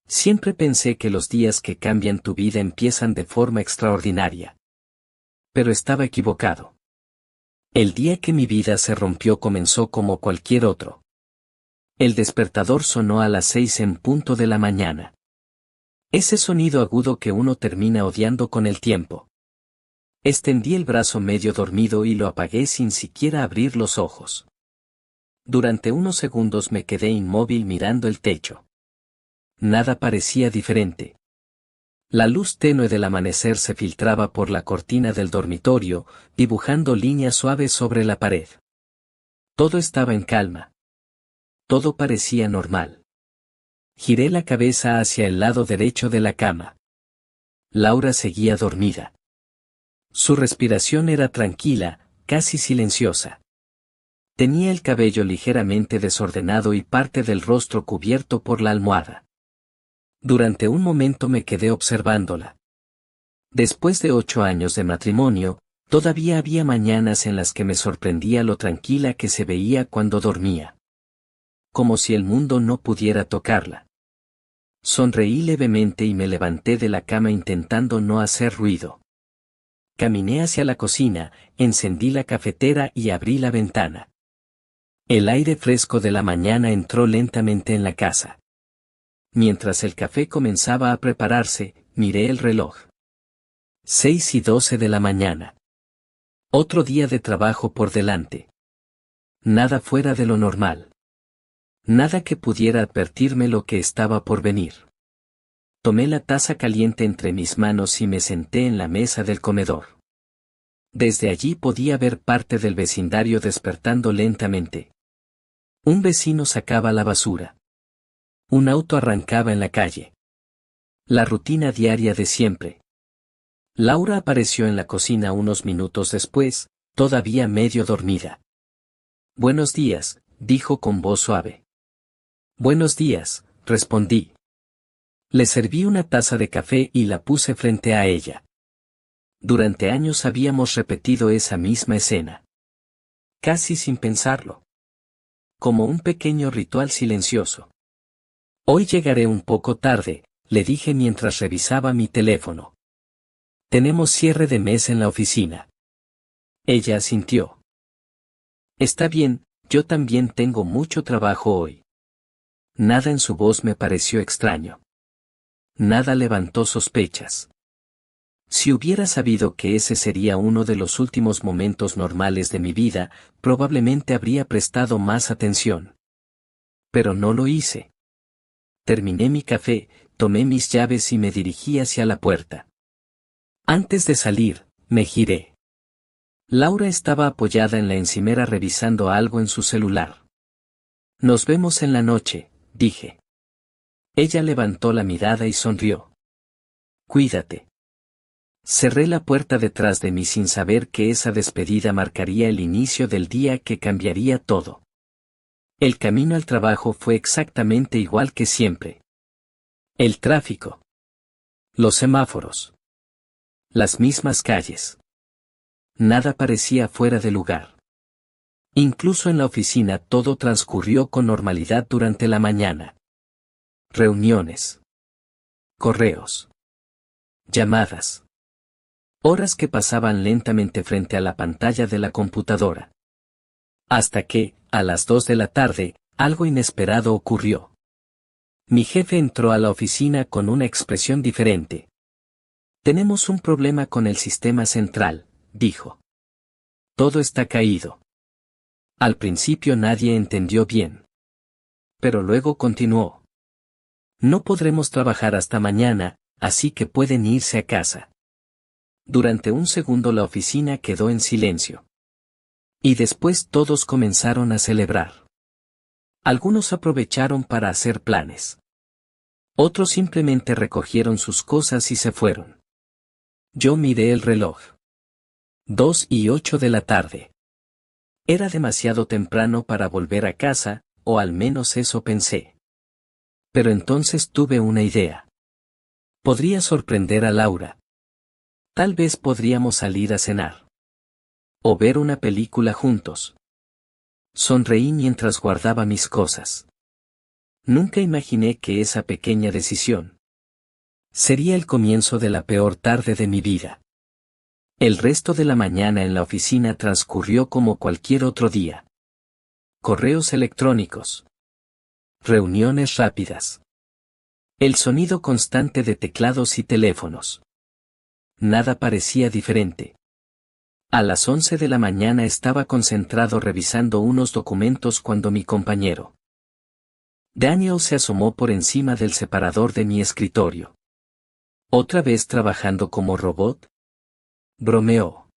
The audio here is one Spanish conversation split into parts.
Siempre pensé que los días que cambian tu vida empiezan de forma extraordinaria. Pero estaba equivocado. El día que mi vida se rompió comenzó como cualquier otro. El despertador sonó a las 6 en punto de la mañana. Ese sonido agudo que uno termina odiando con el tiempo. Extendí el brazo medio dormido y lo apagué sin siquiera abrir los ojos. Durante unos segundos me quedé inmóvil mirando el techo. Nada parecía diferente. La luz tenue del amanecer se filtraba por la cortina del dormitorio, dibujando líneas suaves sobre la pared. Todo estaba en calma. Todo parecía normal. Giré la cabeza hacia el lado derecho de la cama. Laura seguía dormida. Su respiración era tranquila, casi silenciosa. Tenía el cabello ligeramente desordenado y parte del rostro cubierto por la almohada. Durante un momento me quedé observándola. Después de 8 años de matrimonio, todavía había mañanas en las que me sorprendía lo tranquila que se veía cuando dormía. Como si el mundo no pudiera tocarla. Sonreí levemente y me levanté de la cama intentando no hacer ruido. Caminé hacia la cocina, encendí la cafetera y abrí la ventana. El aire fresco de la mañana entró lentamente en la casa. Mientras el café comenzaba a prepararse, miré el reloj. 6:12 de la mañana. Otro día de trabajo por delante. Nada fuera de lo normal. Nada que pudiera advertirme lo que estaba por venir. Tomé la taza caliente entre mis manos y me senté en la mesa del comedor. Desde allí podía ver parte del vecindario despertando lentamente. Un vecino sacaba la basura. Un auto arrancaba en la calle. La rutina diaria de siempre. Laura apareció en la cocina unos minutos después, todavía medio dormida. «Buenos días», dijo con voz suave. «Buenos días», respondí. Le serví una taza de café y la puse frente a ella. Durante años habíamos repetido esa misma escena. Casi sin pensarlo. Como un pequeño ritual silencioso. «Hoy llegaré un poco tarde», le dije mientras revisaba mi teléfono. «Tenemos cierre de mes en la oficina». Ella asintió. «Está bien, yo también tengo mucho trabajo hoy». Nada en su voz me pareció extraño. Nada levantó sospechas. Si hubiera sabido que ese sería uno de los últimos momentos normales de mi vida, probablemente habría prestado más atención. Pero no lo hice. Terminé mi café, tomé mis llaves y me dirigí hacia la puerta. Antes de salir, me giré. Laura estaba apoyada en la encimera revisando algo en su celular. «Nos vemos en la noche», dije. Ella levantó la mirada y sonrió. «Cuídate». Cerré la puerta detrás de mí sin saber que esa despedida marcaría el inicio del día que cambiaría todo. El camino al trabajo fue exactamente igual que siempre. El tráfico. Los semáforos. Las mismas calles. Nada parecía fuera de lugar. Incluso en la oficina todo transcurrió con normalidad durante la mañana. Reuniones. Correos. Llamadas. Horas que pasaban lentamente frente a la pantalla de la computadora. Hasta que, a las 2 de la tarde, algo inesperado ocurrió. Mi jefe entró a la oficina con una expresión diferente. «Tenemos un problema con el sistema central», dijo. «Todo está caído». Al principio nadie entendió bien. Pero luego continuó. «No podremos trabajar hasta mañana, así que pueden irse a casa». Durante un segundo la oficina quedó en silencio. Y después todos comenzaron a celebrar. Algunos aprovecharon para hacer planes. Otros simplemente recogieron sus cosas y se fueron. Yo miré el reloj. 2:08 de la tarde. Era demasiado temprano para volver a casa, o al menos eso pensé. Pero entonces tuve una idea. Podría sorprender a Laura. Tal vez podríamos salir a cenar. O ver una película juntos. Sonreí mientras guardaba mis cosas. Nunca imaginé que esa pequeña decisión sería el comienzo de la peor tarde de mi vida. El resto de la mañana en la oficina transcurrió como cualquier otro día. Correos electrónicos. Reuniones rápidas. El sonido constante de teclados y teléfonos. Nada parecía diferente. A las 11 de la mañana estaba concentrado revisando unos documentos cuando mi compañero Daniel se asomó por encima del separador de mi escritorio. ¿Otra vez trabajando como robot?, bromeó.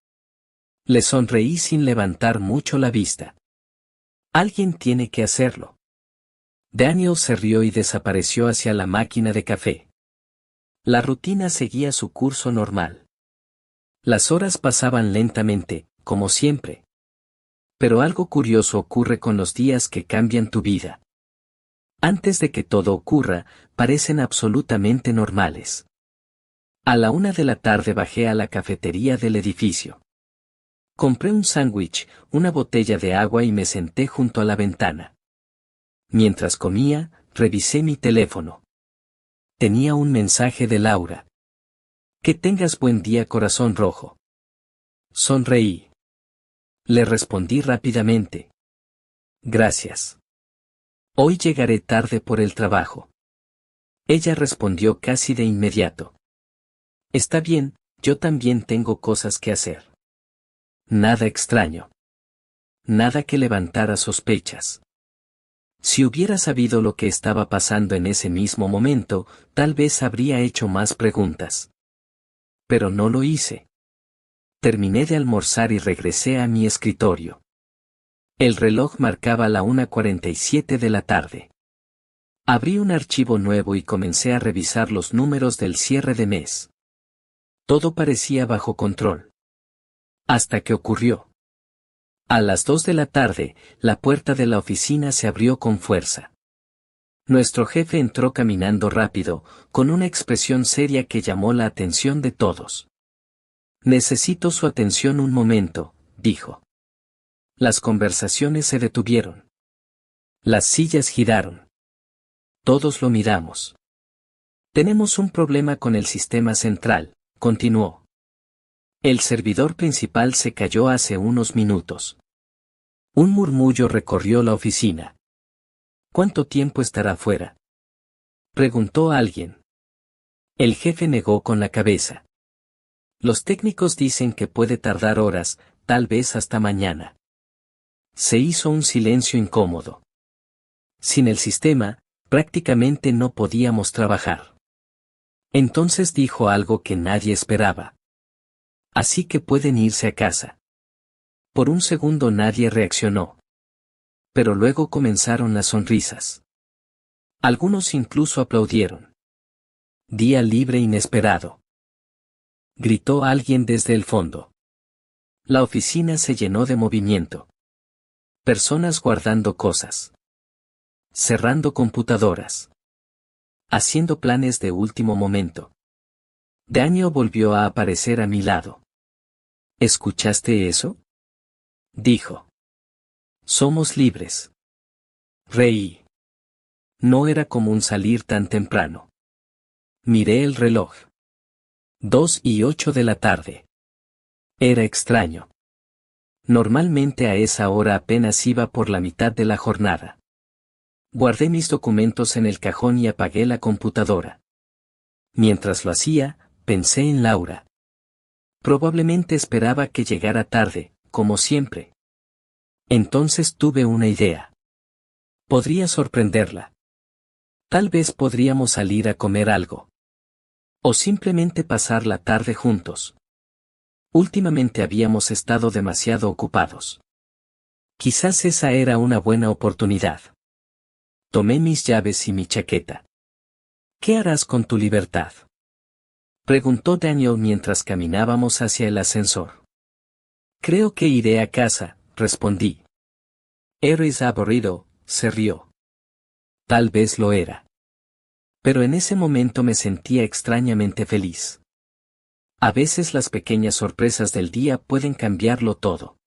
Le sonreí sin levantar mucho la vista. Alguien tiene que hacerlo. Daniel se rió y desapareció hacia la máquina de café. La rutina seguía su curso normal. Las horas pasaban lentamente, como siempre. Pero algo curioso ocurre con los días que cambian tu vida. Antes de que todo ocurra, parecen absolutamente normales. A la 1 de la tarde bajé a la cafetería del edificio. Compré un sándwich, una botella de agua y me senté junto a la ventana. Mientras comía, revisé mi teléfono. Tenía un mensaje de Laura. Que tengas buen día, corazón rojo. Sonreí. Le respondí rápidamente. Gracias. Hoy llegaré tarde por el trabajo. Ella respondió casi de inmediato. Está bien, yo también tengo cosas que hacer. Nada extraño. Nada que levantara sospechas. Si hubiera sabido lo que estaba pasando en ese mismo momento, tal vez habría hecho más preguntas. Pero no lo hice. Terminé de almorzar y regresé a mi escritorio. El reloj marcaba la 1:47 de la tarde. Abrí un archivo nuevo y comencé a revisar los números del cierre de mes. Todo parecía bajo control. Hasta que ocurrió. A las 2 de la tarde, la puerta de la oficina se abrió con fuerza. Nuestro jefe entró caminando rápido, con una expresión seria que llamó la atención de todos. Necesito su atención un momento, dijo. Las conversaciones se detuvieron. Las sillas giraron. Todos lo miramos. Tenemos un problema con el sistema central, continuó. El servidor principal se cayó hace unos minutos. Un murmullo recorrió la oficina. ¿Cuánto tiempo estará fuera?, preguntó alguien. El jefe negó con la cabeza. Los técnicos dicen que puede tardar horas, tal vez hasta mañana. Se hizo un silencio incómodo. Sin el sistema, prácticamente no podíamos trabajar. Entonces dijo algo que nadie esperaba. Así que pueden irse a casa. Por un segundo nadie reaccionó. Pero luego comenzaron las sonrisas. Algunos incluso aplaudieron. Día libre inesperado, gritó alguien desde el fondo. La oficina se llenó de movimiento. Personas guardando cosas. Cerrando computadoras. Haciendo planes de último momento. Daniel volvió a aparecer a mi lado. ¿Escuchaste eso?, dijo. Somos libres. Reí. No era común salir tan temprano. Miré el reloj. 2:08 de la tarde. Era extraño. Normalmente a esa hora apenas iba por la mitad de la jornada. Guardé mis documentos en el cajón y apagué la computadora. Mientras lo hacía, pensé en Laura. Probablemente esperaba que llegara tarde, como siempre. Entonces tuve una idea. Podría sorprenderla. Tal vez podríamos salir a comer algo. O simplemente pasar la tarde juntos. Últimamente habíamos estado demasiado ocupados. Quizás esa era una buena oportunidad. Tomé mis llaves y mi chaqueta. ¿Qué harás con tu libertad?, preguntó Daniel mientras caminábamos hacia el ascensor. Creo que iré a casa, respondí. Eres aburrido, se rió. Tal vez lo era. Pero en ese momento me sentía extrañamente feliz. A veces las pequeñas sorpresas del día pueden cambiarlo todo.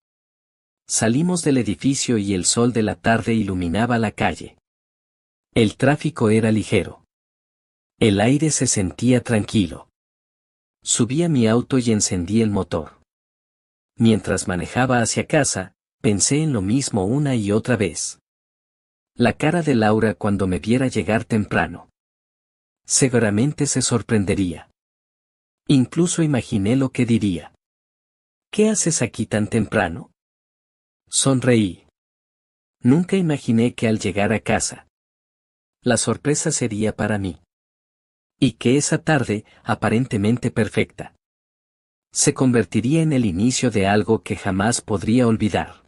Salimos del edificio y el sol de la tarde iluminaba la calle. El tráfico era ligero. El aire se sentía tranquilo. Subí a mi auto y encendí el motor. Mientras manejaba hacia casa, pensé en lo mismo una y otra vez. La cara de Laura cuando me viera llegar temprano. Seguramente se sorprendería. Incluso imaginé lo que diría. ¿Qué haces aquí tan temprano? Sonreí. Nunca imaginé que al llegar a casa, la sorpresa sería para mí. Y que esa tarde, aparentemente perfecta, se convertiría en el inicio de algo que jamás podría olvidar.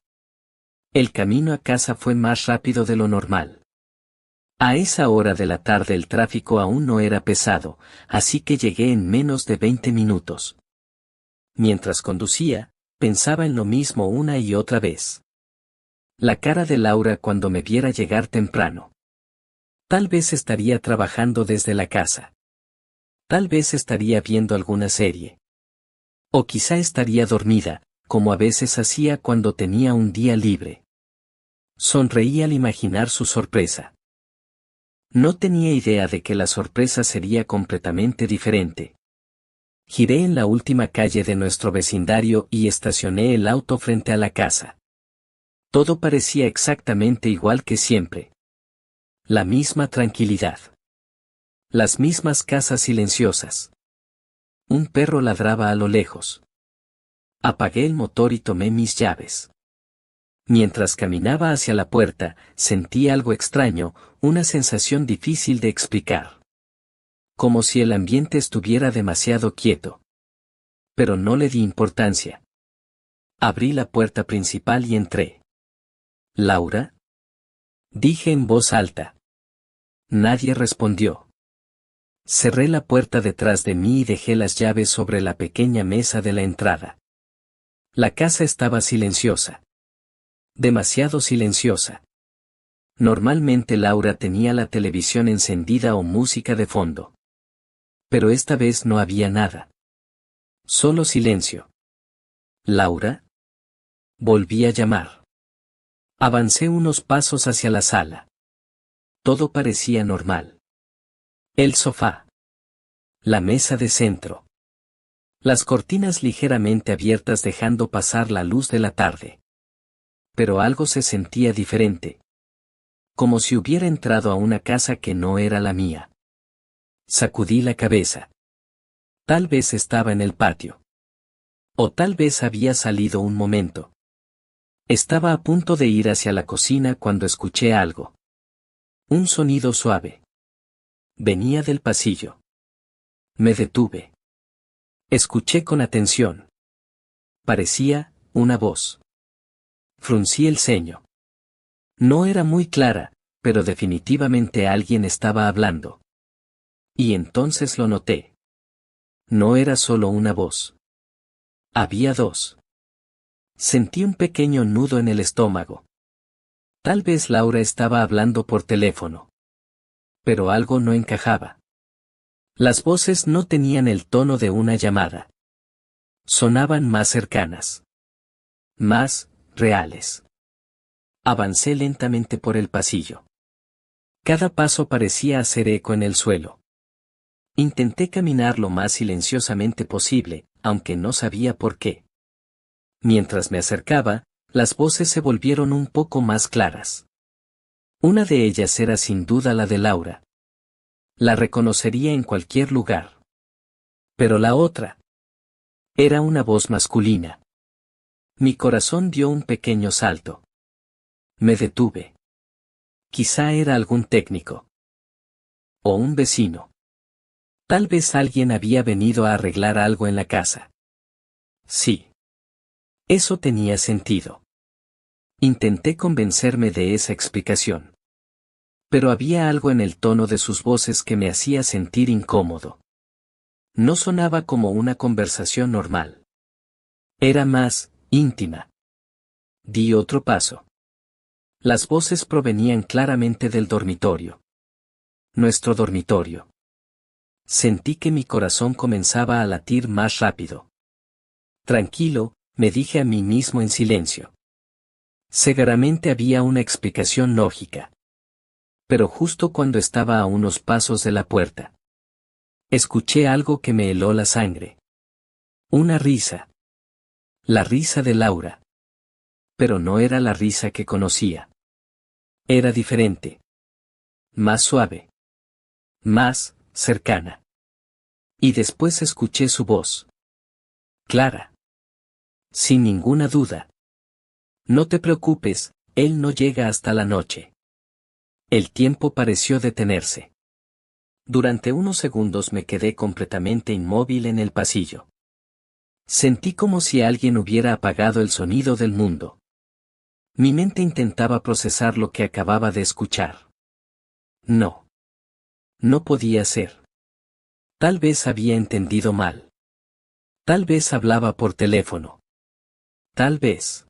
El camino a casa fue más rápido de lo normal. A esa hora de la tarde el tráfico aún no era pesado, así que llegué en menos de 20 minutos. Mientras conducía, pensaba en lo mismo una y otra vez. La cara de Laura cuando me viera llegar temprano. Tal vez estaría trabajando desde la casa. Tal vez estaría viendo alguna serie. O quizá estaría dormida, como a veces hacía cuando tenía un día libre. Sonreí al imaginar su sorpresa. No tenía idea de que la sorpresa sería completamente diferente. Giré en la última calle de nuestro vecindario y estacioné el auto frente a la casa. Todo parecía exactamente igual que siempre. La misma tranquilidad. Las mismas casas silenciosas. Un perro ladraba a lo lejos. Apagué el motor y tomé mis llaves. Mientras caminaba hacia la puerta, sentí algo extraño, una sensación difícil de explicar. Como si el ambiente estuviera demasiado quieto. Pero no le di importancia. Abrí la puerta principal y entré. ¿Laura? Dije en voz alta. Nadie respondió. Cerré la puerta detrás de mí y dejé las llaves sobre la pequeña mesa de la entrada. La casa estaba silenciosa. Demasiado silenciosa. Normalmente Laura tenía la televisión encendida o música de fondo. Pero esta vez no había nada. Solo silencio. ¿Laura? Volví a llamar. Avancé unos pasos hacia la sala. Todo parecía normal. El sofá. La mesa de centro. Las cortinas ligeramente abiertas dejando pasar la luz de la tarde. Pero algo se sentía diferente. Como si hubiera entrado a una casa que no era la mía. Sacudí la cabeza. Tal vez estaba en el patio. O tal vez había salido un momento. Estaba a punto de ir hacia la cocina cuando escuché algo. Un sonido suave. Venía del pasillo. Me detuve. Escuché con atención. Parecía una voz. Fruncí el ceño. No era muy clara, pero definitivamente alguien estaba hablando. Y entonces lo noté. No era solo una voz. Había dos. Sentí un pequeño nudo en el estómago. Tal vez Laura estaba hablando por teléfono. Pero algo no encajaba. Las voces no tenían el tono de una llamada. Sonaban más cercanas. Más reales. Avancé lentamente por el pasillo. Cada paso parecía hacer eco en el suelo. Intenté caminar lo más silenciosamente posible, aunque no sabía por qué. Mientras me acercaba, las voces se volvieron un poco más claras. Una de ellas era sin duda la de Laura. La reconocería en cualquier lugar. Pero la otra era una voz masculina. Mi corazón dio un pequeño salto. Me detuve. Quizá era algún técnico. O un vecino. Tal vez alguien había venido a arreglar algo en la casa. Sí. Eso tenía sentido. Intenté convencerme de esa explicación. Pero había algo en el tono de sus voces que me hacía sentir incómodo. No sonaba como una conversación normal. Era más íntima. Di otro paso. Las voces provenían claramente del dormitorio. Nuestro dormitorio. Sentí que mi corazón comenzaba a latir más rápido. Tranquilo, me dije a mí mismo en silencio. Seguramente había una explicación lógica. Pero justo cuando estaba a unos pasos de la puerta, escuché algo que me heló la sangre. Una risa. La risa de Laura. Pero no era la risa que conocía. Era diferente. Más suave. Más cercana. Y después escuché su voz. Clara. Sin ninguna duda. No te preocupes, él no llega hasta la noche. El tiempo pareció detenerse. Durante unos segundos me quedé completamente inmóvil en el pasillo. Sentí como si alguien hubiera apagado el sonido del mundo. Mi mente intentaba procesar lo que acababa de escuchar. No. No podía ser. Tal vez había entendido mal. Tal vez hablaba por teléfono. Tal vez.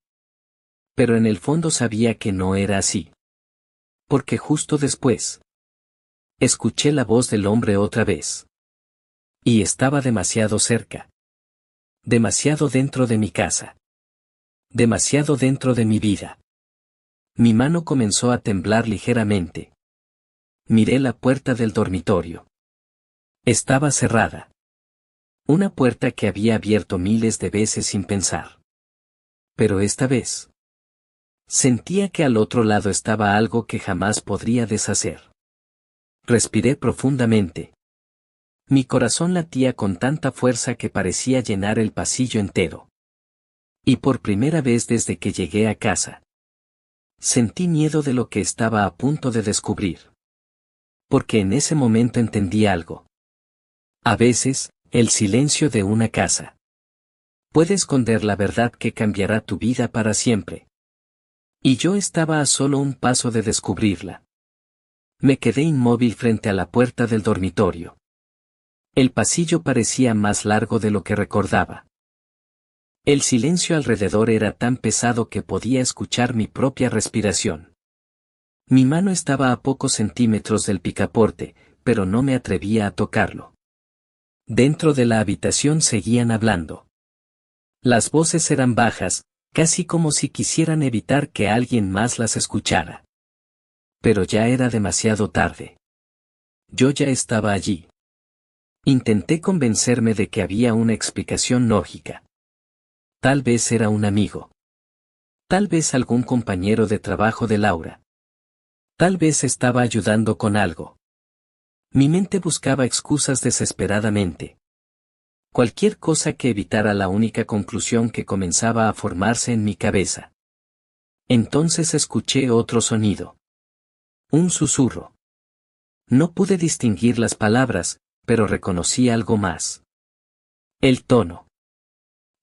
Pero en el fondo sabía que no era así. Porque justo después, escuché la voz del hombre otra vez. Y estaba demasiado cerca. Demasiado dentro de mi casa. Demasiado dentro de mi vida. Mi mano comenzó a temblar ligeramente. Miré la puerta del dormitorio. Estaba cerrada. Una puerta que había abierto miles de veces sin pensar. Pero esta vez, sentía que al otro lado estaba algo que jamás podría deshacer. Respiré profundamente. Mi corazón latía con tanta fuerza que parecía llenar el pasillo entero. Y por primera vez desde que llegué a casa, sentí miedo de lo que estaba a punto de descubrir. Porque en ese momento entendí algo. A veces, el silencio de una casa puede esconder la verdad que cambiará tu vida para siempre. Y yo estaba a solo un paso de descubrirla. Me quedé inmóvil frente a la puerta del dormitorio. El pasillo parecía más largo de lo que recordaba. El silencio alrededor era tan pesado que podía escuchar mi propia respiración. Mi mano estaba a pocos centímetros del picaporte, pero no me atrevía a tocarlo. Dentro de la habitación seguían hablando. Las voces eran bajas, casi como si quisieran evitar que alguien más las escuchara. Pero ya era demasiado tarde. Yo ya estaba allí. Intenté convencerme de que había una explicación lógica. Tal vez era un amigo. Tal vez algún compañero de trabajo de Laura. Tal vez estaba ayudando con algo. Mi mente buscaba excusas desesperadamente. Cualquier cosa que evitara la única conclusión que comenzaba a formarse en mi cabeza. Entonces escuché otro sonido. Un susurro. No pude distinguir las palabras, pero reconocí algo más. El tono.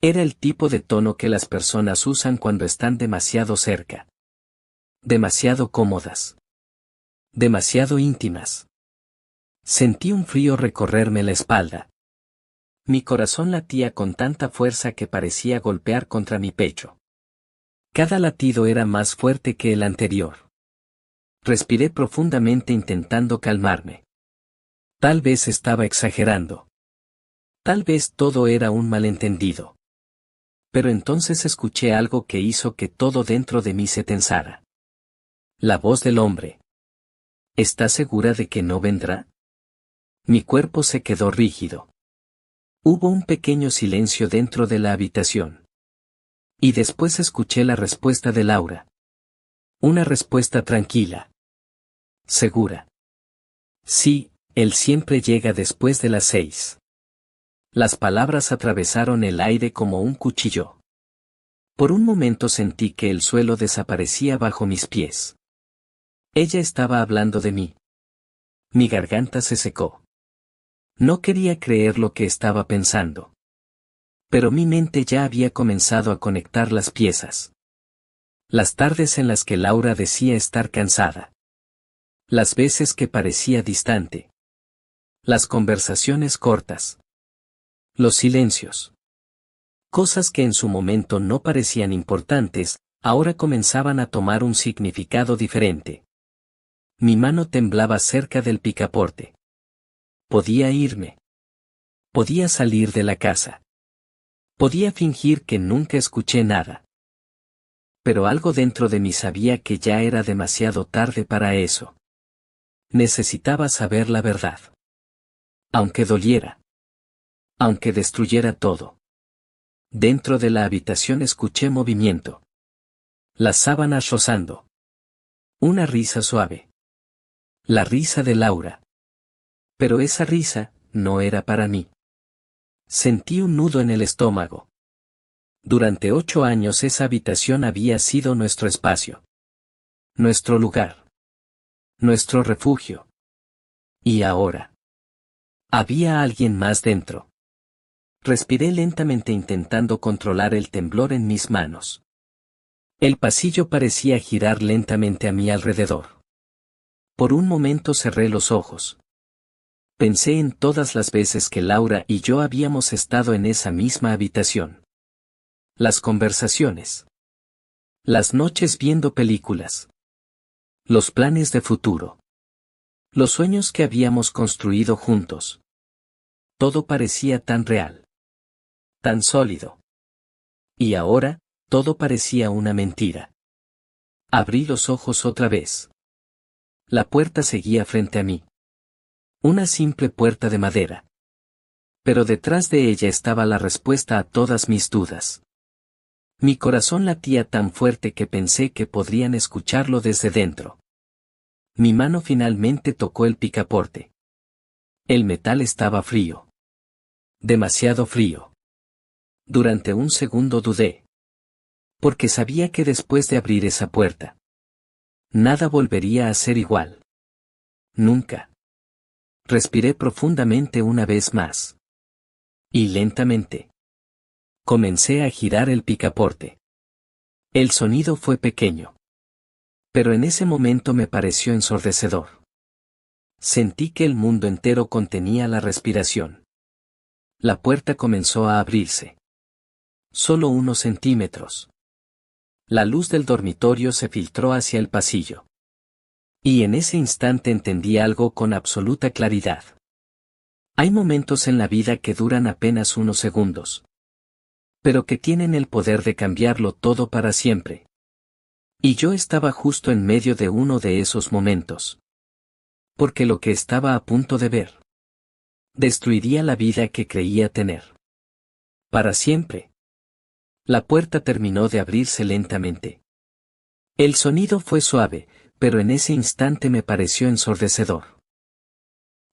Era el tipo de tono que las personas usan cuando están demasiado cerca. Demasiado cómodas. Demasiado íntimas. Sentí un frío recorrerme la espalda. Mi corazón latía con tanta fuerza que parecía golpear contra mi pecho. Cada latido era más fuerte que el anterior. Respiré profundamente intentando calmarme. Tal vez estaba exagerando. Tal vez todo era un malentendido. Pero entonces escuché algo que hizo que todo dentro de mí se tensara. La voz del hombre. ¿Estás segura de que no vendrá? Mi cuerpo se quedó rígido. Hubo un pequeño silencio dentro de la habitación. Y después escuché la respuesta de Laura. Una respuesta tranquila. Segura. Sí, él siempre llega después de las 6. Las palabras atravesaron el aire como un cuchillo. Por un momento sentí que el suelo desaparecía bajo mis pies. Ella estaba hablando de mí. Mi garganta se secó. No quería creer lo que estaba pensando. Pero mi mente ya había comenzado a conectar las piezas. Las tardes en las que Laura decía estar cansada. Las veces que parecía distante. Las conversaciones cortas. Los silencios. Cosas que en su momento no parecían importantes, ahora comenzaban a tomar un significado diferente. Mi mano temblaba cerca del picaporte. Podía irme. Podía salir de la casa. Podía fingir que nunca escuché nada. Pero algo dentro de mí sabía que ya era demasiado tarde para eso. Necesitaba saber la verdad. Aunque doliera. Aunque destruyera todo. Dentro de la habitación escuché movimiento. Las sábanas rozando. Una risa suave. La risa de Laura. Pero esa risa no era para mí. Sentí un nudo en el estómago. Durante 8 años esa habitación había sido nuestro espacio. Nuestro lugar. Nuestro refugio. Y ahora. Había alguien más dentro. Respiré lentamente intentando controlar el temblor en mis manos. El pasillo parecía girar lentamente a mi alrededor. Por un momento cerré los ojos. Pensé en todas las veces que Laura y yo habíamos estado en esa misma habitación. Las conversaciones. Las noches viendo películas. Los planes de futuro. Los sueños que habíamos construido juntos. Todo parecía tan real. Tan sólido. Y ahora, todo parecía una mentira. Abrí los ojos otra vez. La puerta seguía frente a mí. Una simple puerta de madera. Pero detrás de ella estaba la respuesta a todas mis dudas. Mi corazón latía tan fuerte que pensé que podrían escucharlo desde dentro. Mi mano finalmente tocó el picaporte. El metal estaba frío. Demasiado frío. Durante un segundo dudé. Porque sabía que después de abrir esa puerta, nada volvería a ser igual. Nunca. Respiré profundamente una vez más. Y lentamente. Comencé a girar el picaporte. El sonido fue pequeño. Pero en ese momento me pareció ensordecedor. Sentí que el mundo entero contenía la respiración. La puerta comenzó a abrirse. Solo unos centímetros. La luz del dormitorio se filtró hacia el pasillo. Y en ese instante entendí algo con absoluta claridad. Hay momentos en la vida que duran apenas unos segundos. Pero que tienen el poder de cambiarlo todo para siempre. Y yo estaba justo en medio de uno de esos momentos. Porque lo que estaba a punto de ver destruiría la vida que creía tener. Para siempre. La puerta terminó de abrirse lentamente. El sonido fue suave, pero en ese instante me pareció ensordecedor.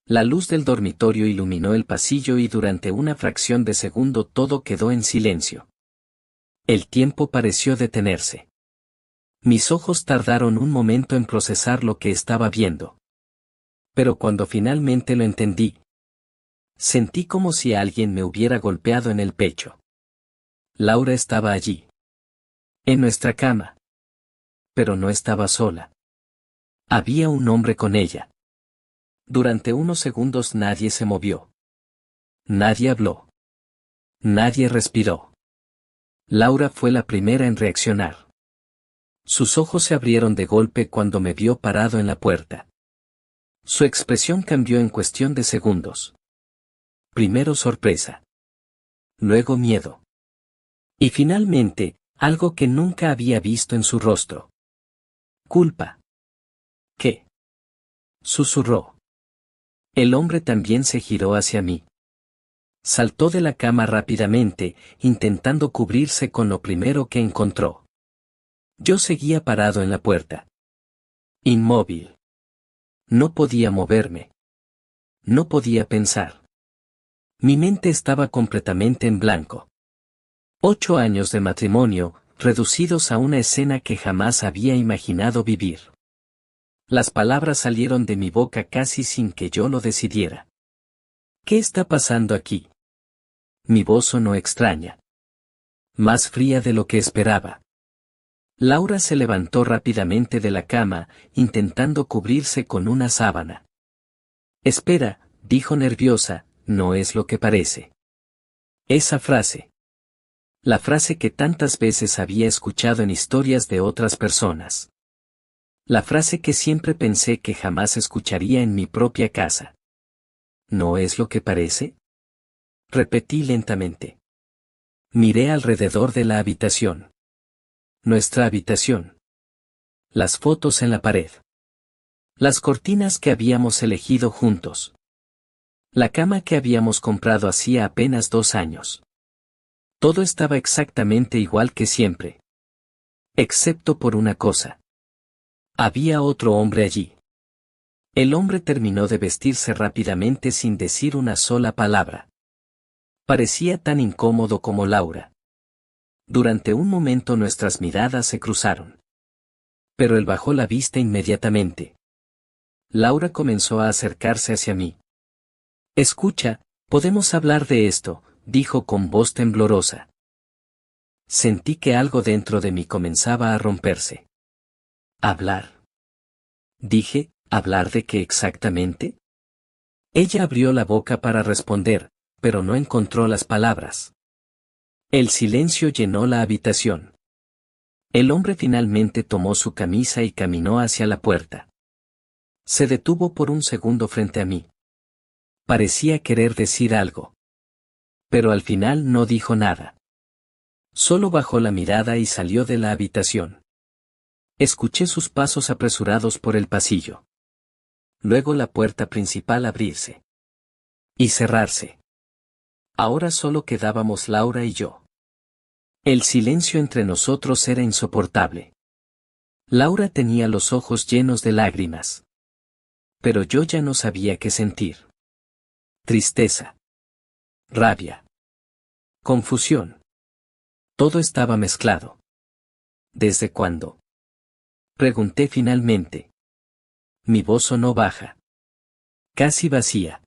La luz del dormitorio iluminó el pasillo y durante una fracción de segundo todo quedó en silencio. El tiempo pareció detenerse. Mis ojos tardaron un momento en procesar lo que estaba viendo. Pero cuando finalmente lo entendí, sentí como si alguien me hubiera golpeado en el pecho. Laura estaba allí. En nuestra cama. Pero no estaba sola. Había un hombre con ella. Durante unos segundos nadie se movió. Nadie habló. Nadie respiró. Laura fue la primera en reaccionar. Sus ojos se abrieron de golpe cuando me vio parado en la puerta. Su expresión cambió en cuestión de segundos. Primero sorpresa. Luego miedo. Y finalmente, algo que nunca había visto en su rostro. Culpa. ¿Qué? Susurró. El hombre también se giró hacia mí. Saltó de la cama rápidamente, intentando cubrirse con lo primero que encontró. Yo seguía parado en la puerta. Inmóvil. No podía moverme. No podía pensar. Mi mente estaba completamente en blanco. 8 años de matrimonio, reducidos a una escena que jamás había imaginado vivir. Las palabras salieron de mi boca casi sin que yo lo decidiera. ¿Qué está pasando aquí? Mi voz sonó extraña. Más fría de lo que esperaba. Laura se levantó rápidamente de la cama, intentando cubrirse con una sábana. Espera, dijo nerviosa, no es lo que parece. Esa frase. La frase que tantas veces había escuchado en historias de otras personas. La frase que siempre pensé que jamás escucharía en mi propia casa. ¿No es lo que parece? Repetí lentamente. Miré alrededor de la habitación. Nuestra habitación. Las fotos en la pared. Las cortinas que habíamos elegido juntos. La cama que habíamos comprado hacía apenas 2 años. Todo estaba exactamente igual que siempre. Excepto por una cosa. Había otro hombre allí. El hombre terminó de vestirse rápidamente sin decir una sola palabra. Parecía tan incómodo como Laura. Durante un momento nuestras miradas se cruzaron. Pero él bajó la vista inmediatamente. Laura comenzó a acercarse hacia mí. Escucha, podemos hablar de esto, dijo con voz temblorosa. Sentí que algo dentro de mí comenzaba a romperse. ¿Hablar? Dije, ¿hablar de qué exactamente? Ella abrió la boca para responder, pero no encontró las palabras. El silencio llenó la habitación. El hombre finalmente tomó su camisa y caminó hacia la puerta. Se detuvo por un segundo frente a mí. Parecía querer decir algo. Pero al final no dijo nada. Solo bajó la mirada y salió de la habitación. Escuché sus pasos apresurados por el pasillo. Luego la puerta principal abrirse. Y cerrarse. Ahora solo quedábamos Laura y yo. El silencio entre nosotros era insoportable. Laura tenía los ojos llenos de lágrimas. Pero yo ya no sabía qué sentir. Tristeza. Rabia. Confusión. Todo estaba mezclado. ¿Desde cuándo? Pregunté finalmente. Mi voz sonó baja. Casi vacía.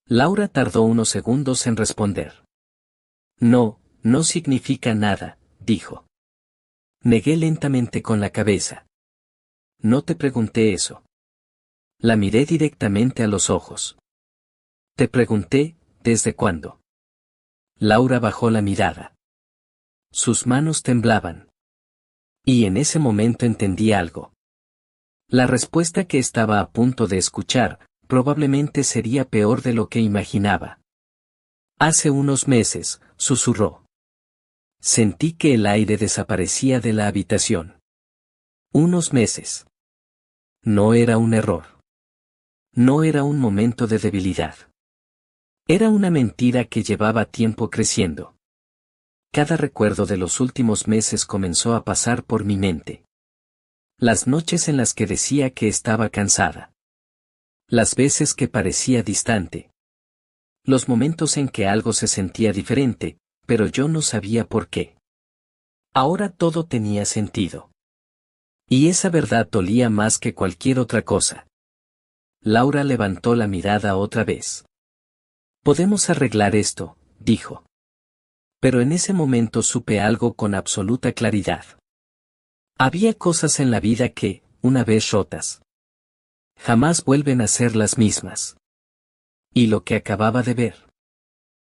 Laura tardó unos segundos en responder. No, no significa nada, dijo. Negué lentamente con la cabeza. No te pregunté eso. La miré directamente a los ojos. Te pregunté, ¿desde cuándo? Laura bajó la mirada. Sus manos temblaban. Y en ese momento entendí algo. La respuesta que estaba a punto de escuchar, probablemente sería peor de lo que imaginaba. Hace unos meses, susurró. Sentí que el aire desaparecía de la habitación. Unos meses. No era un error. No era un momento de debilidad. Era una mentira que llevaba tiempo creciendo. Cada recuerdo de los últimos meses comenzó a pasar por mi mente. Las noches en las que decía que estaba cansada. Las veces que parecía distante. Los momentos en que algo se sentía diferente, pero yo no sabía por qué. Ahora todo tenía sentido. Y esa verdad dolía más que cualquier otra cosa. Laura levantó la mirada otra vez. Podemos arreglar esto, dijo. Pero en ese momento supe algo con absoluta claridad. Había cosas en la vida que, una vez rotas, jamás vuelven a ser las mismas. Y lo que acababa de ver.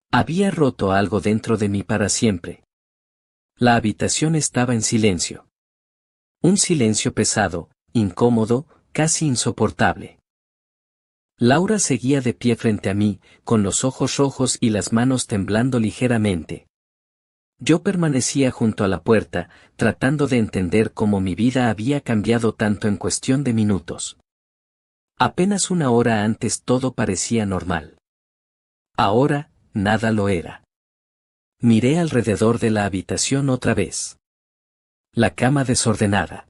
Había roto algo dentro de mí para siempre. La habitación estaba en silencio. Un silencio pesado, incómodo, casi insoportable. Laura seguía de pie frente a mí, con los ojos rojos y las manos temblando ligeramente. Yo permanecía junto a la puerta, tratando de entender cómo mi vida había cambiado tanto en cuestión de minutos. Apenas una hora antes todo parecía normal. Ahora, nada lo era. Miré alrededor de la habitación otra vez. La cama desordenada.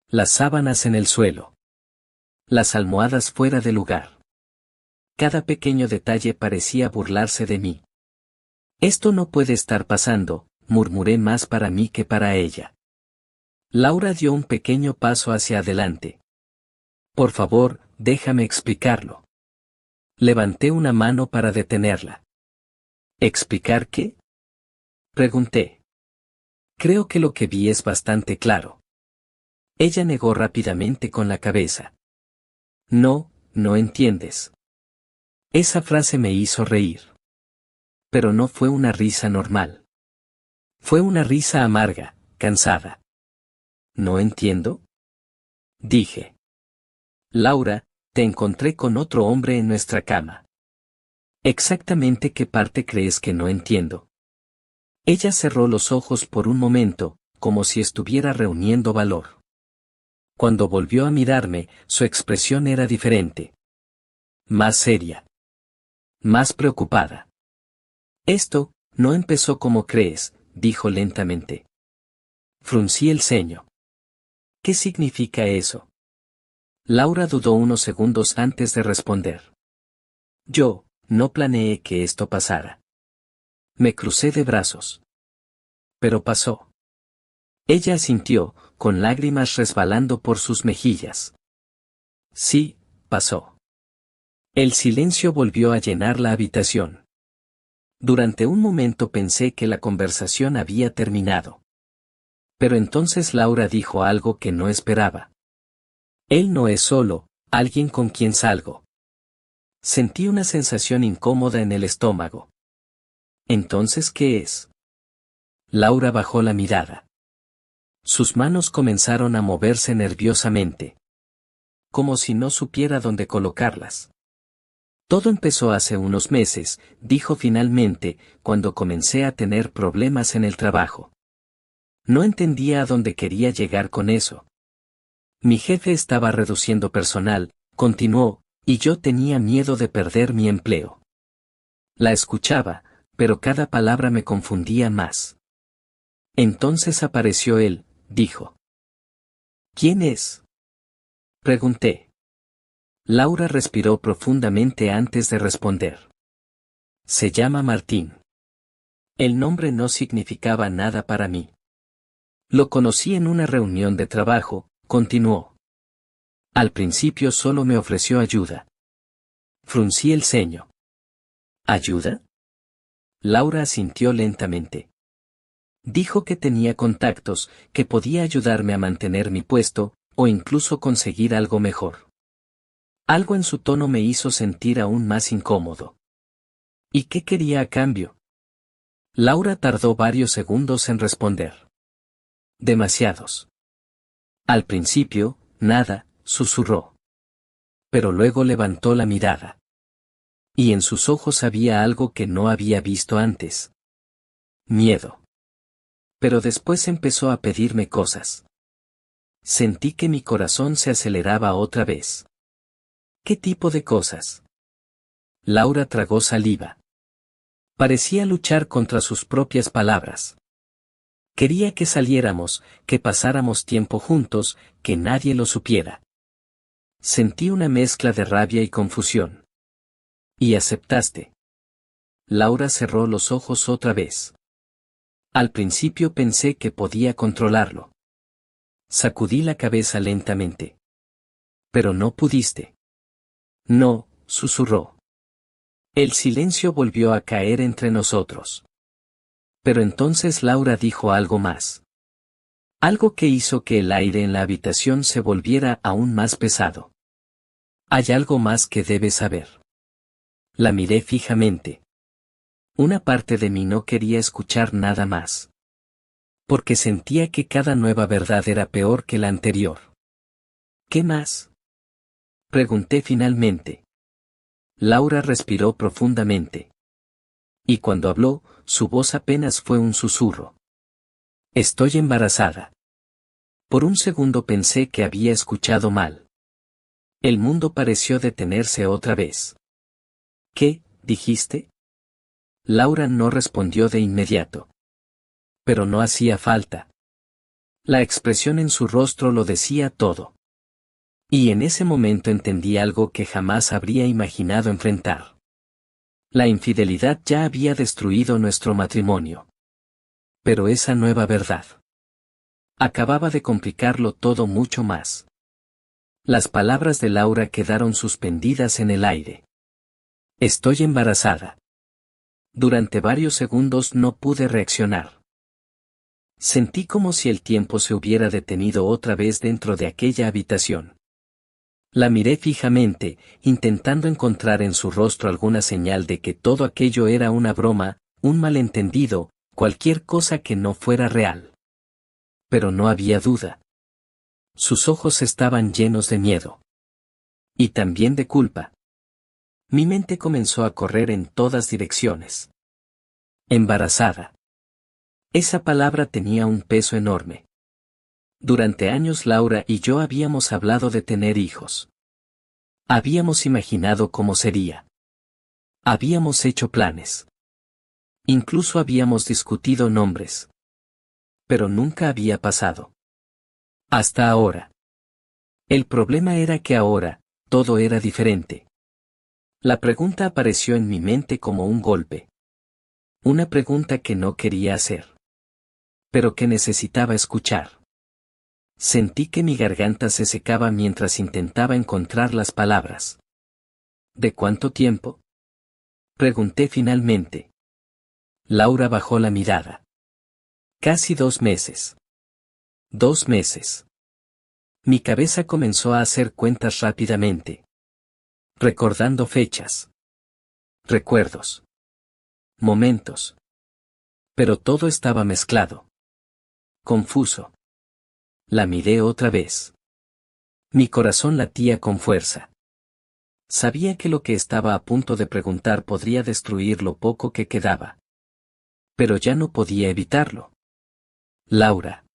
Las sábanas en el suelo. Las almohadas fuera de lugar. Cada pequeño detalle parecía burlarse de mí. Esto no puede estar pasando, murmuré más para mí que para ella. Laura dio un pequeño paso hacia adelante. Por favor, déjame explicarlo. Levanté una mano para detenerla. ¿Explicar qué? Pregunté. Creo que lo que vi es bastante claro. Ella negó rápidamente con la cabeza. No, no entiendes. Esa frase me hizo reír. Pero no fue una risa normal. Fue una risa amarga, cansada. ¿No entiendo? Dije. Laura, te encontré con otro hombre en nuestra cama. ¿Exactamente qué parte crees que no entiendo? Ella cerró los ojos por un momento, como si estuviera reuniendo valor. Cuando volvió a mirarme, su expresión era diferente. Más seria. Más preocupada. Esto no empezó como crees, dijo lentamente. Fruncí el ceño. ¿Qué significa eso? Laura dudó unos segundos antes de responder. Yo, no planeé que esto pasara. Me crucé de brazos. Pero pasó. Ella asintió, con lágrimas resbalando por sus mejillas. Sí, pasó. El silencio volvió a llenar la habitación. Durante un momento pensé que la conversación había terminado. Pero entonces Laura dijo algo que no esperaba. Él no es solo alguien con quien salgo. Sentí una sensación incómoda en el estómago. ¿Entonces qué es? Laura bajó la mirada. Sus manos comenzaron a moverse nerviosamente. Como si no supiera dónde colocarlas. Todo empezó hace unos meses, dijo finalmente, cuando comencé a tener problemas en el trabajo. No entendía a dónde quería llegar con eso. Mi jefe estaba reduciendo personal, continuó, y yo tenía miedo de perder mi empleo. La escuchaba, pero cada palabra me confundía más. Entonces apareció él, dijo. ¿Quién es? Pregunté. Laura respiró profundamente antes de responder. Se llama Martín. El nombre no significaba nada para mí. Lo conocí en una reunión de trabajo, continuó. Al principio solo me ofreció ayuda. Fruncí el ceño. ¿Ayuda? Laura asintió lentamente. Dijo que tenía contactos, que podía ayudarme a mantener mi puesto, o incluso conseguir algo mejor. Algo en su tono me hizo sentir aún más incómodo. ¿Y qué quería a cambio? Laura tardó varios segundos en responder. Demasiados. Al principio, nada, susurró. Pero luego levantó la mirada. Y en sus ojos había algo que no había visto antes. Miedo. Pero después empezó a pedirme cosas. Sentí que mi corazón se aceleraba otra vez. ¿Qué tipo de cosas? Laura tragó saliva. Parecía luchar contra sus propias palabras. Quería que saliéramos, que pasáramos tiempo juntos, que nadie lo supiera. Sentí una mezcla de rabia y confusión. ¿Y aceptaste? Laura cerró los ojos otra vez. Al principio pensé que podía controlarlo. Sacudí la cabeza lentamente. Pero no pudiste. No, susurró. El silencio volvió a caer entre nosotros. Pero entonces Laura dijo algo más. Algo que hizo que el aire en la habitación se volviera aún más pesado. Hay algo más que debes saber. La miré fijamente. Una parte de mí no quería escuchar nada más. Porque sentía que cada nueva verdad era peor que la anterior. ¿Qué más? Pregunté finalmente. Laura respiró profundamente. Y cuando habló, su voz apenas fue un susurro. Estoy embarazada. Por un segundo pensé que había escuchado mal. El mundo pareció detenerse otra vez. ¿Qué, dijiste? Laura no respondió de inmediato. Pero no hacía falta. La expresión en su rostro lo decía todo. Y en ese momento entendí algo que jamás habría imaginado enfrentar. La infidelidad ya había destruido nuestro matrimonio. Pero esa nueva verdad acababa de complicarlo todo mucho más. Las palabras de Laura quedaron suspendidas en el aire. Estoy embarazada. Durante varios segundos no pude reaccionar. Sentí como si el tiempo se hubiera detenido otra vez dentro de aquella habitación. La miré fijamente, intentando encontrar en su rostro alguna señal de que todo aquello era una broma, un malentendido, cualquier cosa que no fuera real. Pero no había duda. Sus ojos estaban llenos de miedo. Y también de culpa. Mi mente comenzó a correr en todas direcciones. Embarazada. Esa palabra tenía un peso enorme. Durante años Laura y yo habíamos hablado de tener hijos. Habíamos imaginado cómo sería. Habíamos hecho planes. Incluso habíamos discutido nombres. Pero nunca había pasado. Hasta ahora. El problema era que ahora, todo era diferente. La pregunta apareció en mi mente como un golpe. Una pregunta que no quería hacer. Pero que necesitaba escuchar. Sentí que mi garganta se secaba mientras intentaba encontrar las palabras. ¿De cuánto tiempo? Pregunté finalmente. Laura bajó la mirada. Casi 2 meses. 2 meses. Mi cabeza comenzó a hacer cuentas rápidamente. Recordando fechas. Recuerdos. Momentos. Pero todo estaba mezclado. Confuso. La miré otra vez. Mi corazón latía con fuerza. Sabía que lo que estaba a punto de preguntar podría destruir lo poco que quedaba. Pero ya no podía evitarlo. Laura.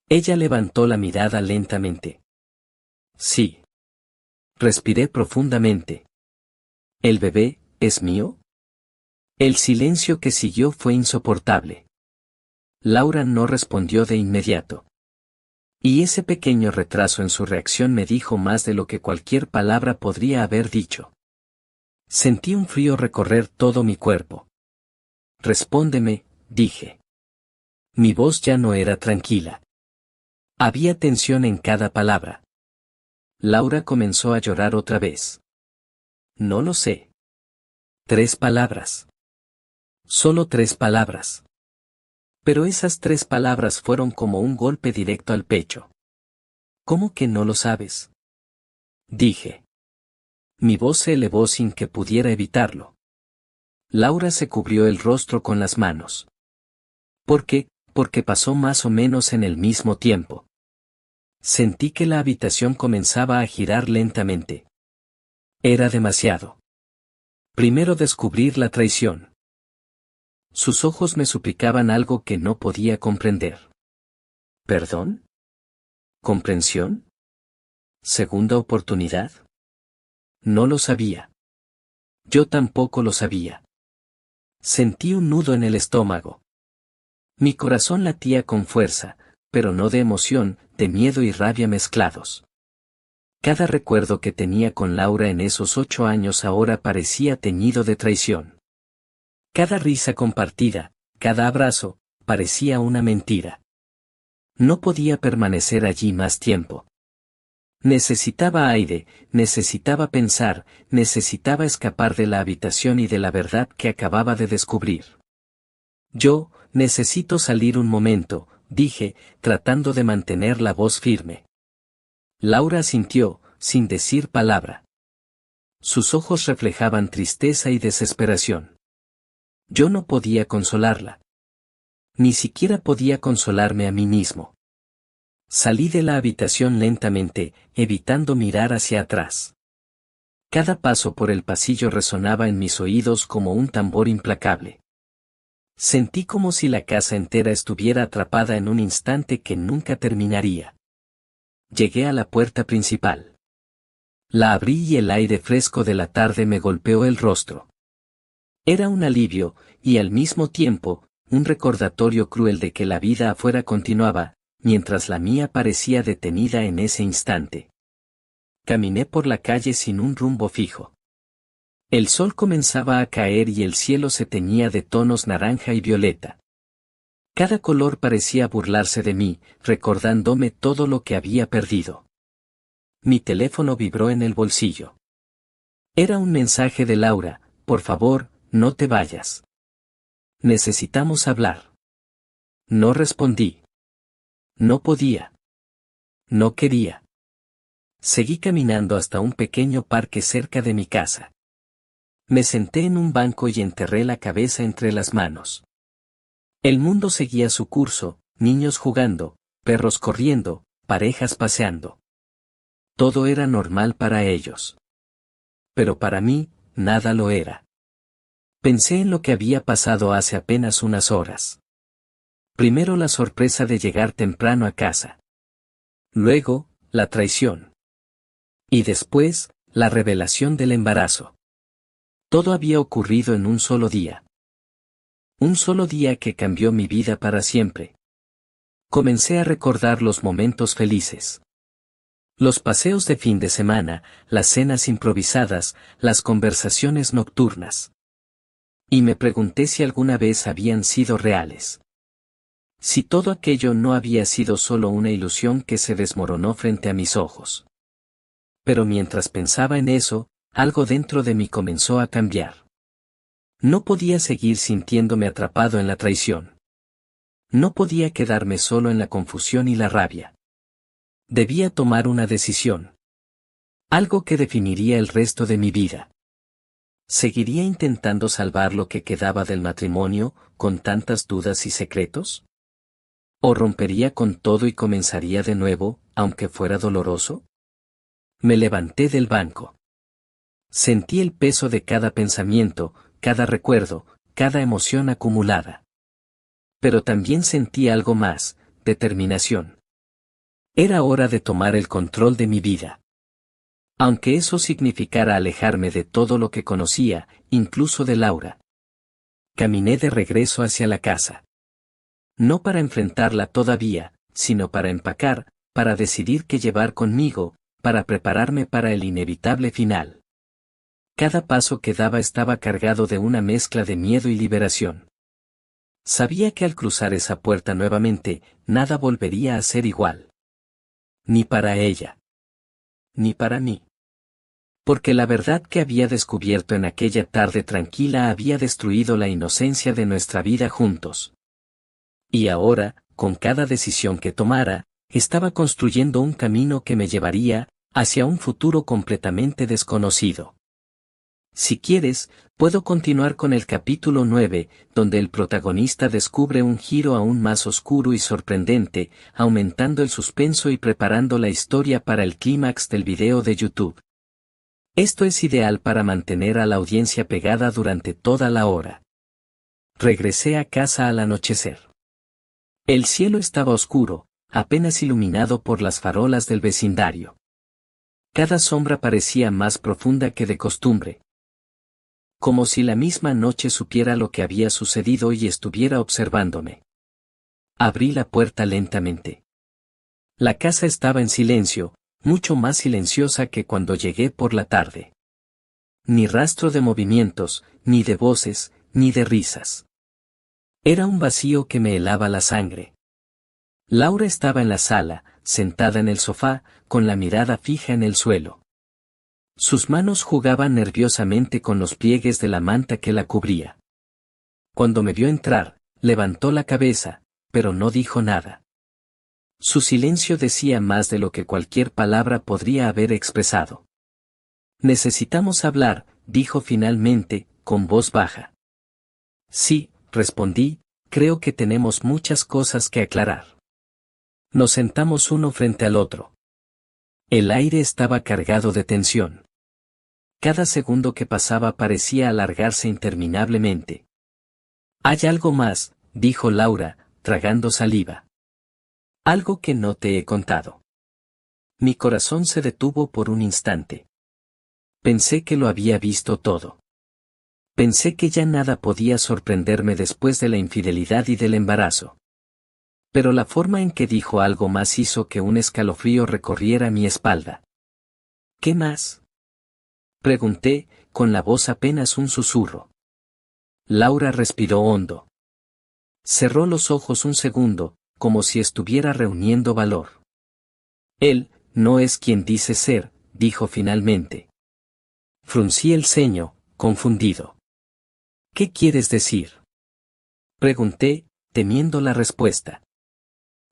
Ella levantó la mirada lentamente. Sí. Respiré profundamente. ¿El bebé es mío? El silencio que siguió fue insoportable. Laura no respondió de inmediato. Y ese pequeño retraso en su reacción me dijo más de lo que cualquier palabra podría haber dicho. Sentí un frío recorrer todo mi cuerpo. Respóndeme, dije. Mi voz ya no era tranquila. Había tensión en cada palabra. Laura comenzó a llorar otra vez. No lo sé. 3 palabras. Solo 3 palabras. Pero esas 3 palabras fueron como un golpe directo al pecho. ¿Cómo que no lo sabes? Dije. Mi voz se elevó sin que pudiera evitarlo. Laura se cubrió el rostro con las manos. ¿Por qué? Porque pasó más o menos en el mismo tiempo. Sentí que la habitación comenzaba a girar lentamente. Era demasiado. Primero descubrir la traición. Sus ojos me suplicaban algo que no podía comprender. ¿Perdón? ¿Comprensión? ¿Segunda oportunidad? No lo sabía. Yo tampoco lo sabía. Sentí un nudo en el estómago. Mi corazón latía con fuerza, pero no de emoción, de miedo y rabia mezclados. Cada recuerdo que tenía con Laura en esos 8 años ahora parecía teñido de traición. Cada risa compartida, cada abrazo, parecía una mentira. No podía permanecer allí más tiempo. Necesitaba aire, necesitaba pensar, necesitaba escapar de la habitación y de la verdad que acababa de descubrir. Yo, necesito salir un momento, dije, tratando de mantener la voz firme. Laura asintió, sin decir palabra. Sus ojos reflejaban tristeza y desesperación. Yo no podía consolarla. Ni siquiera podía consolarme a mí mismo. Salí de la habitación lentamente, evitando mirar hacia atrás. Cada paso por el pasillo resonaba en mis oídos como un tambor implacable. Sentí como si la casa entera estuviera atrapada en un instante que nunca terminaría. Llegué a la puerta principal. La abrí y el aire fresco de la tarde me golpeó el rostro. Era un alivio, y al mismo tiempo, un recordatorio cruel de que la vida afuera continuaba, mientras la mía parecía detenida en ese instante. Caminé por la calle sin un rumbo fijo. El sol comenzaba a caer y el cielo se teñía de tonos naranja y violeta. Cada color parecía burlarse de mí, recordándome todo lo que había perdido. Mi teléfono vibró en el bolsillo. Era un mensaje de Laura: por favor, no te vayas. Necesitamos hablar. No respondí. No podía. No quería. Seguí caminando hasta un pequeño parque cerca de mi casa. Me senté en un banco y enterré la cabeza entre las manos. El mundo seguía su curso, niños jugando, perros corriendo, parejas paseando. Todo era normal para ellos. Pero para mí, nada lo era. Pensé en lo que había pasado hace apenas unas horas. Primero la sorpresa de llegar temprano a casa. Luego, la traición. Y después, la revelación del embarazo. Todo había ocurrido en un solo día. Un solo día que cambió mi vida para siempre. Comencé a recordar los momentos felices. Los paseos de fin de semana, las cenas improvisadas, las conversaciones nocturnas. Y me pregunté si alguna vez habían sido reales. Si todo aquello no había sido solo una ilusión que se desmoronó frente a mis ojos. Pero mientras pensaba en eso, algo dentro de mí comenzó a cambiar. No podía seguir sintiéndome atrapado en la traición. No podía quedarme solo en la confusión y la rabia. Debía tomar una decisión. Algo que definiría el resto de mi vida. ¿Seguiría intentando salvar lo que quedaba del matrimonio, con tantas dudas y secretos? ¿O rompería con todo y comenzaría de nuevo, aunque fuera doloroso? Me levanté del banco. Sentí el peso de cada pensamiento, cada recuerdo, cada emoción acumulada. Pero también sentí algo más, determinación. Era hora de tomar el control de mi vida. Aunque eso significara alejarme de todo lo que conocía, incluso de Laura. Caminé de regreso hacia la casa. No para enfrentarla todavía, sino para empacar, para decidir qué llevar conmigo, para prepararme para el inevitable final. Cada paso que daba estaba cargado de una mezcla de miedo y liberación. Sabía que al cruzar esa puerta nuevamente, nada volvería a ser igual. Ni para ella. Ni para mí. Porque la verdad que había descubierto en aquella tarde tranquila había destruido la inocencia de nuestra vida juntos. Y ahora, con cada decisión que tomara, estaba construyendo un camino que me llevaría hacia un futuro completamente desconocido. Si quieres, puedo continuar con el capítulo 9, donde el protagonista descubre un giro aún más oscuro y sorprendente, aumentando el suspenso y preparando la historia para el clímax del video de YouTube. Esto es ideal para mantener a la audiencia pegada durante toda la hora. Regresé a casa al anochecer. El cielo estaba oscuro, apenas iluminado por las farolas del vecindario. Cada sombra parecía más profunda que de costumbre. Como si la misma noche supiera lo que había sucedido y estuviera observándome. Abrí la puerta lentamente. La casa estaba en silencio, mucho más silenciosa que cuando llegué por la tarde. Ni rastro de movimientos, ni de voces, ni de risas. Era un vacío que me helaba la sangre. Laura estaba en la sala, sentada en el sofá, con la mirada fija en el suelo. Sus manos jugaban nerviosamente con los pliegues de la manta que la cubría. Cuando me vio entrar, levantó la cabeza, pero no dijo nada. Su silencio decía más de lo que cualquier palabra podría haber expresado. Necesitamos hablar, dijo finalmente, con voz baja. Sí, respondí, creo que tenemos muchas cosas que aclarar. Nos sentamos uno frente al otro. El aire estaba cargado de tensión. Cada segundo que pasaba parecía alargarse interminablemente. Hay algo más, dijo Laura, tragando saliva. Algo que no te he contado. Mi corazón se detuvo por un instante. Pensé que lo había visto todo. Pensé que ya nada podía sorprenderme después de la infidelidad y del embarazo. Pero la forma en que dijo algo más hizo que un escalofrío recorriera mi espalda. ¿Qué más? Pregunté, con la voz apenas un susurro. Laura respiró hondo. Cerró los ojos un segundo, como si estuviera reuniendo valor. Él, no es quien dice ser, dijo finalmente. Fruncí el ceño, confundido. ¿Qué quieres decir? Pregunté, temiendo la respuesta.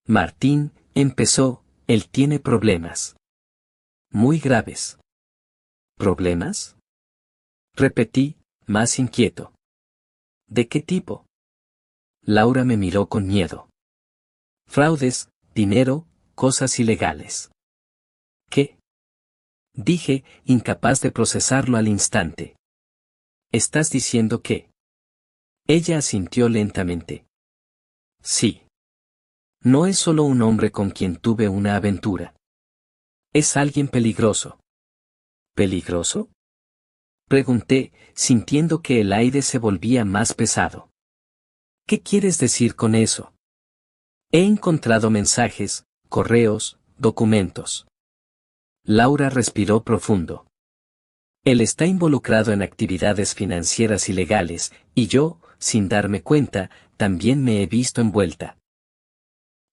Martín, empezó, él tiene problemas. Muy graves. ¿Problemas? Repetí, más inquieto. ¿De qué tipo? Laura me miró con miedo. Fraudes, dinero, cosas ilegales. ¿Qué? Dije, incapaz de procesarlo al instante. ¿Estás diciendo que? Ella asintió lentamente. Sí. No es solo un hombre con quien tuve una aventura. Es alguien peligroso. ¿Peligroso? Pregunté, sintiendo que el aire se volvía más pesado. ¿Qué quieres decir con eso? He encontrado mensajes, correos, documentos. Laura respiró profundo. Él está involucrado en actividades financieras ilegales, y yo, sin darme cuenta, también me he visto envuelta.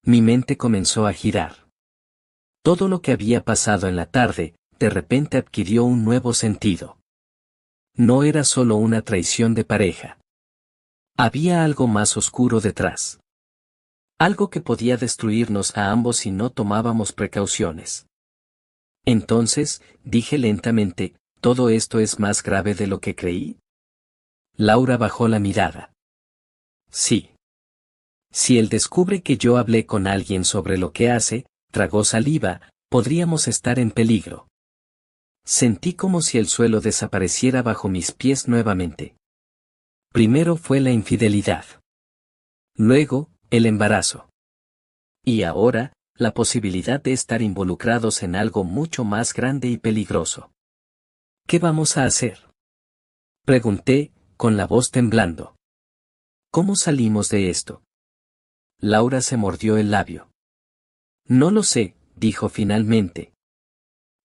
Mi mente comenzó a girar. Todo lo que había pasado en la tarde, de repente adquirió un nuevo sentido. No era solo una traición de pareja. Había algo más oscuro detrás. Algo que podía destruirnos a ambos si no tomábamos precauciones. Entonces, dije lentamente, ¿todo esto es más grave de lo que creí? Laura bajó la mirada. Sí. Si él descubre que yo hablé con alguien sobre lo que hace, tragó saliva, podríamos estar en peligro. Sentí como si el suelo desapareciera bajo mis pies nuevamente. Primero fue la infidelidad. Luego, el embarazo. Y ahora, la posibilidad de estar involucrados en algo mucho más grande y peligroso. ¿Qué vamos a hacer? Pregunté, con la voz temblando. ¿Cómo salimos de esto? Laura se mordió el labio. No lo sé, dijo finalmente.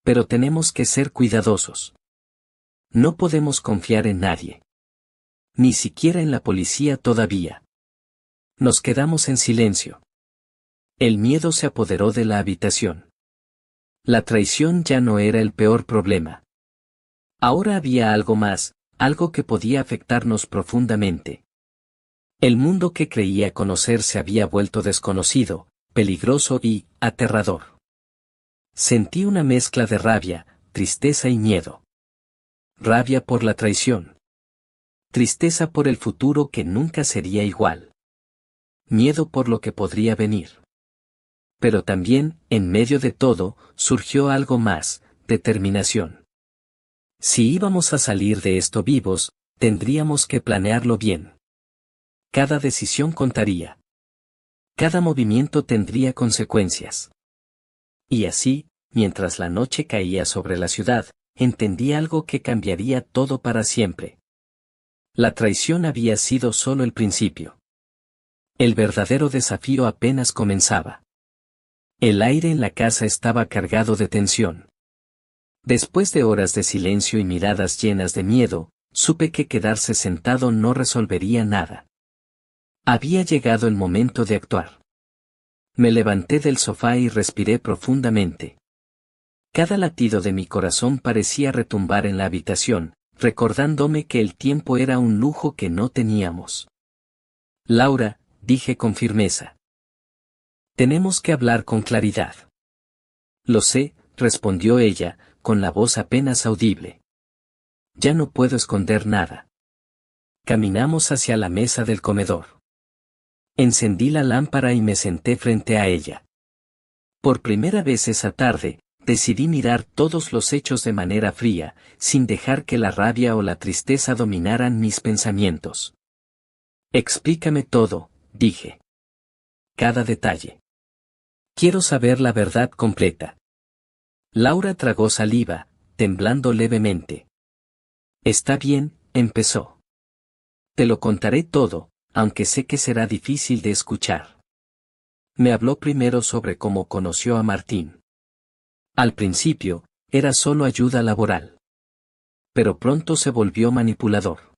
Pero tenemos que ser cuidadosos. No podemos confiar en nadie. Ni siquiera en la policía todavía. Nos quedamos en silencio. El miedo se apoderó de la habitación. La traición ya no era el peor problema. Ahora había algo más, algo que podía afectarnos profundamente. El mundo que creía conocer se había vuelto desconocido, peligroso y aterrador. Sentí una mezcla de rabia, tristeza y miedo. Rabia por la traición. Tristeza por el futuro que nunca sería igual. Miedo por lo que podría venir. Pero también, en medio de todo, surgió algo más, determinación. Si íbamos a salir de esto vivos, tendríamos que planearlo bien. Cada decisión contaría. Cada movimiento tendría consecuencias. Y así, mientras la noche caía sobre la ciudad, entendí algo que cambiaría todo para siempre. La traición había sido solo el principio. El verdadero desafío apenas comenzaba. El aire en la casa estaba cargado de tensión. Después de horas de silencio y miradas llenas de miedo, supe que quedarse sentado no resolvería nada. Había llegado el momento de actuar. Me levanté del sofá y respiré profundamente. Cada latido de mi corazón parecía retumbar en la habitación, recordándome que el tiempo era un lujo que no teníamos. Laura, dije con firmeza. Tenemos que hablar con claridad. Lo sé, respondió ella, con la voz apenas audible. Ya no puedo esconder nada. Caminamos hacia la mesa del comedor. Encendí la lámpara y me senté frente a ella. Por primera vez esa tarde, decidí mirar todos los hechos de manera fría, sin dejar que la rabia o la tristeza dominaran mis pensamientos. Explícame todo, dije. Cada detalle. Quiero saber la verdad completa. Laura tragó saliva, temblando levemente. Está bien, empezó. Te lo contaré todo, aunque sé que será difícil de escuchar. Me habló primero sobre cómo conoció a Martín. Al principio, era solo ayuda laboral. Pero pronto se volvió manipulador.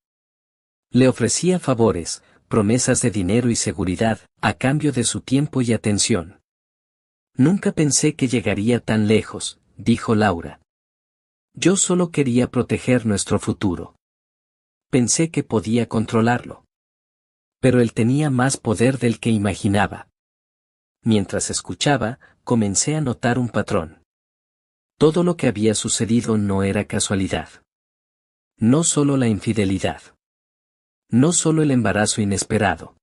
Le ofrecía favores, promesas de dinero y seguridad, a cambio de su tiempo y atención. Nunca pensé que llegaría tan lejos, dijo Laura. Yo solo quería proteger nuestro futuro. Pensé que podía controlarlo. Pero él tenía más poder del que imaginaba. Mientras escuchaba, comencé a notar un patrón. Todo lo que había sucedido no era casualidad. No solo la infidelidad. No solo el embarazo inesperado.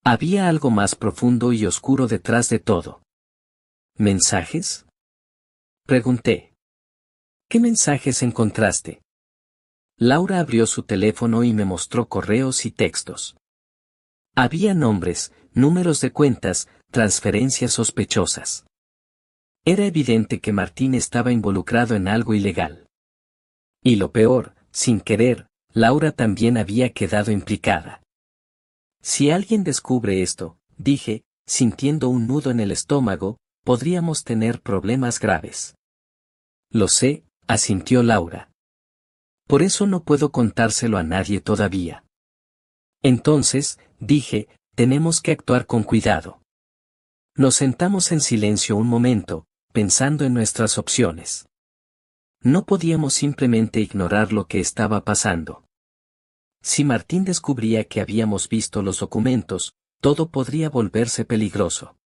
Había algo más profundo y oscuro detrás de todo. ¿Mensajes? Pregunté. ¿Qué mensajes encontraste? Laura abrió su teléfono y me mostró correos y textos. Había nombres, números de cuentas, transferencias sospechosas. Era evidente que Martín estaba involucrado en algo ilegal. Y lo peor, sin querer, Laura también había quedado implicada. Si alguien descubre esto, dije, sintiendo un nudo en el estómago, podríamos tener problemas graves. Lo sé, asintió Laura. Por eso no puedo contárselo a nadie todavía. Entonces, dije, tenemos que actuar con cuidado. Nos sentamos en silencio un momento, pensando en nuestras opciones. No podíamos simplemente ignorar lo que estaba pasando. Si Martín descubría que habíamos visto los documentos, todo podría volverse peligroso.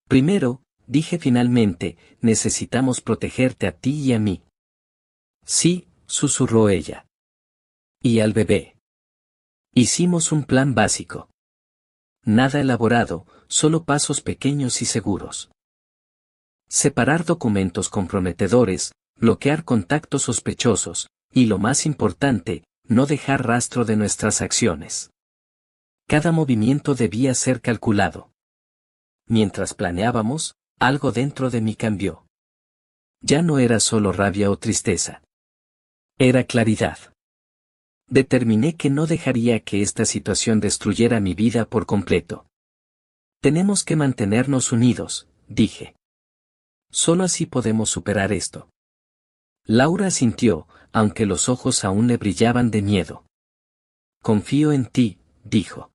Primero, dije finalmente, necesitamos protegerte a ti y a mí. Sí, susurró ella. Y al bebé. Hicimos un plan básico. Nada elaborado, solo pasos pequeños y seguros. Separar documentos comprometedores, bloquear contactos sospechosos, y lo más importante, no dejar rastro de nuestras acciones. Cada movimiento debía ser calculado. Mientras planeábamos, algo dentro de mí cambió. Ya no era solo rabia o tristeza. Era claridad. Determiné que no dejaría que esta situación destruyera mi vida por completo. Tenemos que mantenernos unidos, dije. Solo así podemos superar esto. Laura asintió, aunque los ojos aún le brillaban de miedo. Confío en ti, dijo.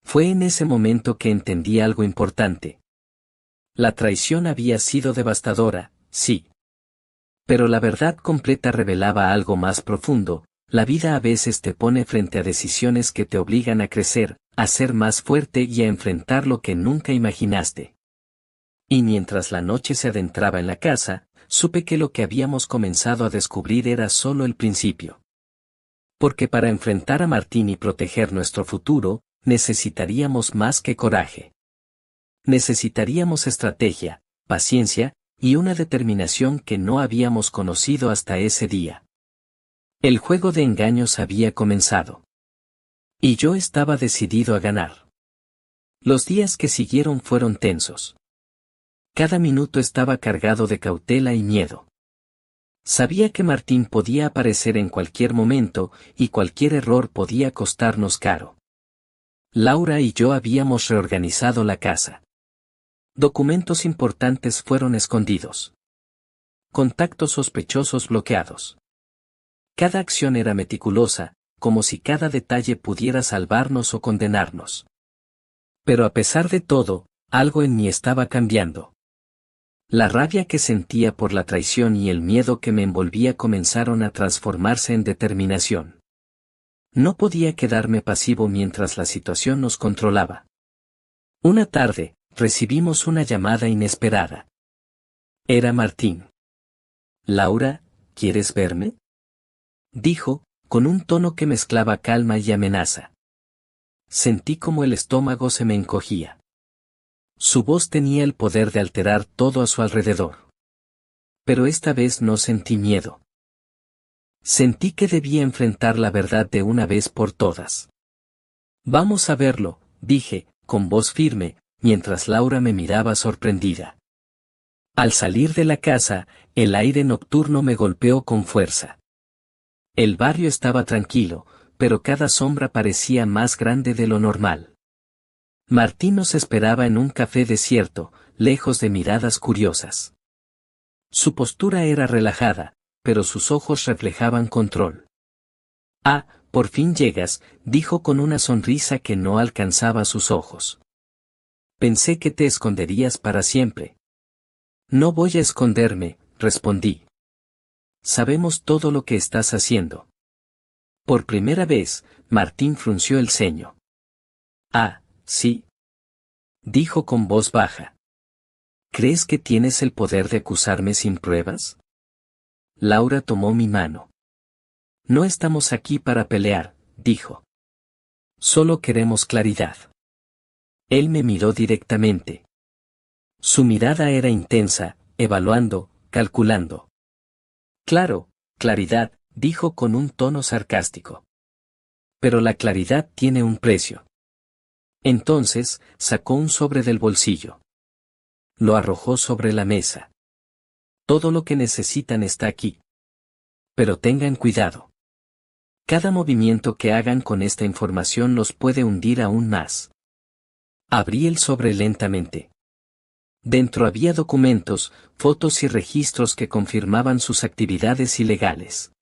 Fue en ese momento que entendí algo importante. La traición había sido devastadora, sí. Pero la verdad completa revelaba algo más profundo. La vida a veces te pone frente a decisiones que te obligan a crecer, a ser más fuerte y a enfrentar lo que nunca imaginaste. Y mientras la noche se adentraba en la casa, supe que lo que habíamos comenzado a descubrir era solo el principio. Porque para enfrentar a Martín y proteger nuestro futuro, necesitaríamos más que coraje. Necesitaríamos estrategia, paciencia, y una determinación que no habíamos conocido hasta ese día. El juego de engaños había comenzado. Y yo estaba decidido a ganar. Los días que siguieron fueron tensos. Cada minuto estaba cargado de cautela y miedo. Sabía que Martín podía aparecer en cualquier momento, y cualquier error podía costarnos caro. Laura y yo habíamos reorganizado la casa. Documentos importantes fueron escondidos. Contactos sospechosos bloqueados. Cada acción era meticulosa, como si cada detalle pudiera salvarnos o condenarnos. Pero a pesar de todo, algo en mí estaba cambiando. La rabia que sentía por la traición y el miedo que me envolvía comenzaron a transformarse en determinación. No podía quedarme pasivo mientras la situación nos controlaba. Una tarde, recibimos una llamada inesperada. Era Martín. «Laura, ¿quieres verme?», dijo, con un tono que mezclaba calma y amenaza. Sentí como el estómago se me encogía. Su voz tenía el poder de alterar todo a su alrededor. Pero esta vez no sentí miedo. Sentí que debía enfrentar la verdad de una vez por todas. «Vamos a verlo», dije, con voz firme, mientras Laura me miraba sorprendida. Al salir de la casa, el aire nocturno me golpeó con fuerza. El barrio estaba tranquilo, pero cada sombra parecía más grande de lo normal. Martín nos esperaba en un café desierto, lejos de miradas curiosas. Su postura era relajada, pero sus ojos reflejaban control. «Ah, por fin llegas», dijo con una sonrisa que no alcanzaba sus ojos. «Pensé que te esconderías para siempre». «No voy a esconderme», respondí. «Sabemos todo lo que estás haciendo». Por primera vez, Martín frunció el ceño. «Ah, sí», dijo con voz baja. «¿Crees que tienes el poder de acusarme sin pruebas?». Laura tomó mi mano. «No estamos aquí para pelear», dijo. «Solo queremos claridad». Él me miró directamente. Su mirada era intensa, evaluando, calculando. «Claro, claridad», dijo con un tono sarcástico. «Pero la claridad tiene un precio». Entonces, sacó un sobre del bolsillo. Lo arrojó sobre la mesa. Todo lo que necesitan está aquí. Pero tengan cuidado. Cada movimiento que hagan con esta información los puede hundir aún más. Abrí el sobre lentamente. Dentro había documentos, fotos y registros que confirmaban sus actividades ilegales.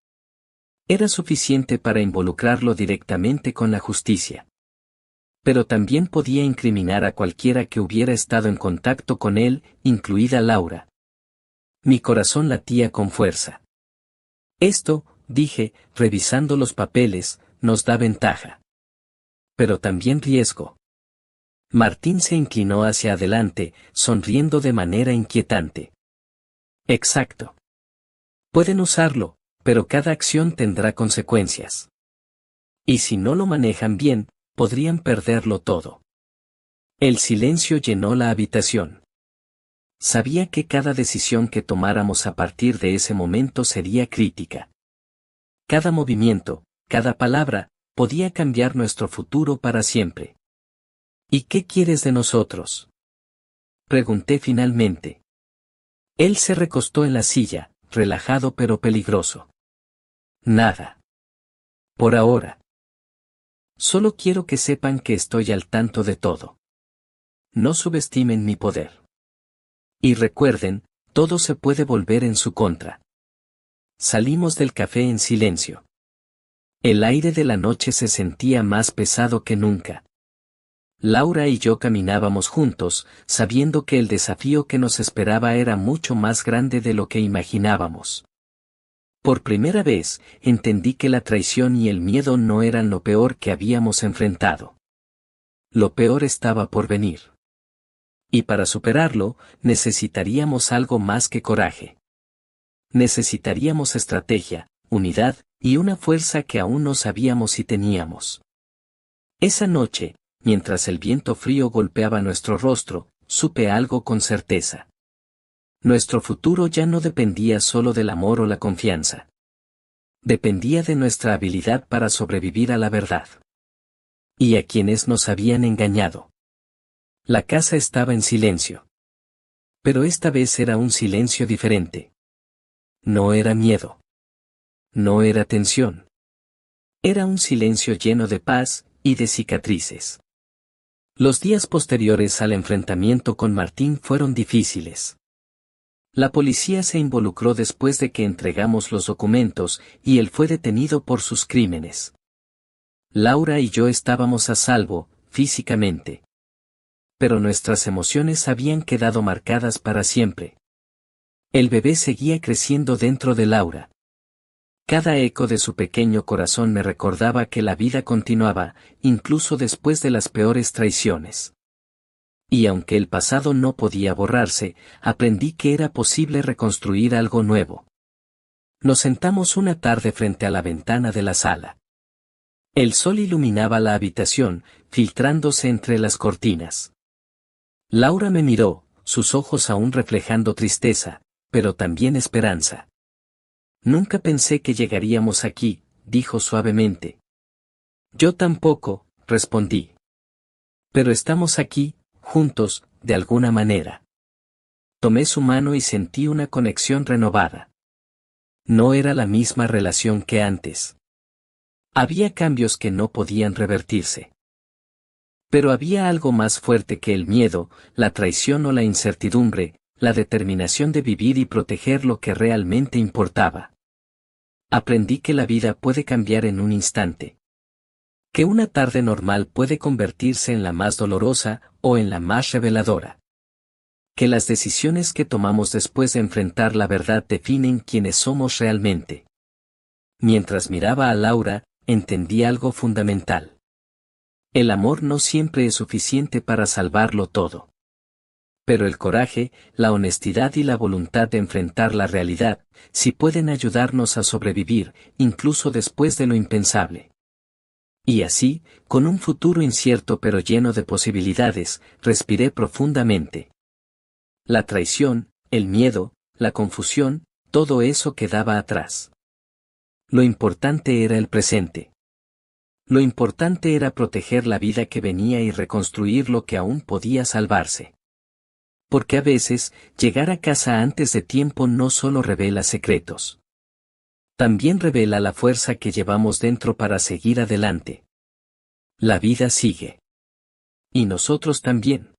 Era suficiente para involucrarlo directamente con la justicia. Pero también podía incriminar a cualquiera que hubiera estado en contacto con él, incluida Laura. Mi corazón latía con fuerza. Esto, dije, revisando los papeles, nos da ventaja. Pero también riesgo. Martín se inclinó hacia adelante, sonriendo de manera inquietante. Exacto. Pueden usarlo, pero cada acción tendrá consecuencias. Y si no lo manejan bien, podrían perderlo todo. El silencio llenó la habitación. Sabía que cada decisión que tomáramos a partir de ese momento sería crítica. Cada movimiento, cada palabra, podía cambiar nuestro futuro para siempre. ¿Y qué quieres de nosotros?, pregunté finalmente. Él se recostó en la silla, relajado pero peligroso. Nada. Por ahora. Solo quiero que sepan que estoy al tanto de todo. No subestimen mi poder. Y recuerden, todo se puede volver en su contra. Salimos del café en silencio. El aire de la noche se sentía más pesado que nunca. Laura y yo caminábamos juntos, sabiendo que el desafío que nos esperaba era mucho más grande de lo que imaginábamos. Por primera vez, entendí que la traición y el miedo no eran lo peor que habíamos enfrentado. Lo peor estaba por venir. Y para superarlo, necesitaríamos algo más que coraje. Necesitaríamos estrategia, unidad, y una fuerza que aún no sabíamos si teníamos. Esa noche, mientras el viento frío golpeaba nuestro rostro, supe algo con certeza. Nuestro futuro ya no dependía solo del amor o la confianza. Dependía de nuestra habilidad para sobrevivir a la verdad. Y a quienes nos habían engañado. La casa estaba en silencio. Pero esta vez era un silencio diferente. No era miedo. No era tensión. Era un silencio lleno de paz y de cicatrices. Los días posteriores al enfrentamiento con Martín fueron difíciles. La policía se involucró después de que entregamos los documentos y él fue detenido por sus crímenes. Laura y yo estábamos a salvo, físicamente. Pero nuestras emociones habían quedado marcadas para siempre. El bebé seguía creciendo dentro de Laura. Cada eco de su pequeño corazón me recordaba que la vida continuaba, incluso después de las peores traiciones. Y aunque el pasado no podía borrarse, aprendí que era posible reconstruir algo nuevo. Nos sentamos una tarde frente a la ventana de la sala. El sol iluminaba la habitación, filtrándose entre las cortinas. Laura me miró, sus ojos aún reflejando tristeza, pero también esperanza. Nunca pensé que llegaríamos aquí, dijo suavemente. Yo tampoco, respondí. Pero estamos aquí, juntos, de alguna manera. Tomé su mano y sentí una conexión renovada. No era la misma relación que antes. Había cambios que no podían revertirse. Pero había algo más fuerte que el miedo, la traición o la incertidumbre, la determinación de vivir y proteger lo que realmente importaba. Aprendí que la vida puede cambiar en un instante. Que una tarde normal puede convertirse en la más dolorosa o en la más reveladora. Que las decisiones que tomamos después de enfrentar la verdad definen quiénes somos realmente. Mientras miraba a Laura, entendí algo fundamental. El amor no siempre es suficiente para salvarlo todo. Pero el coraje, la honestidad y la voluntad de enfrentar la realidad, sí pueden ayudarnos a sobrevivir, incluso después de lo impensable. Y así, con un futuro incierto pero lleno de posibilidades, respiré profundamente. La traición, el miedo, la confusión, todo eso quedaba atrás. Lo importante era el presente. Lo importante era proteger la vida que venía y reconstruir lo que aún podía salvarse. Porque a veces, llegar a casa antes de tiempo no solo revela secretos. También revela la fuerza que llevamos dentro para seguir adelante. La vida sigue. Y nosotros también.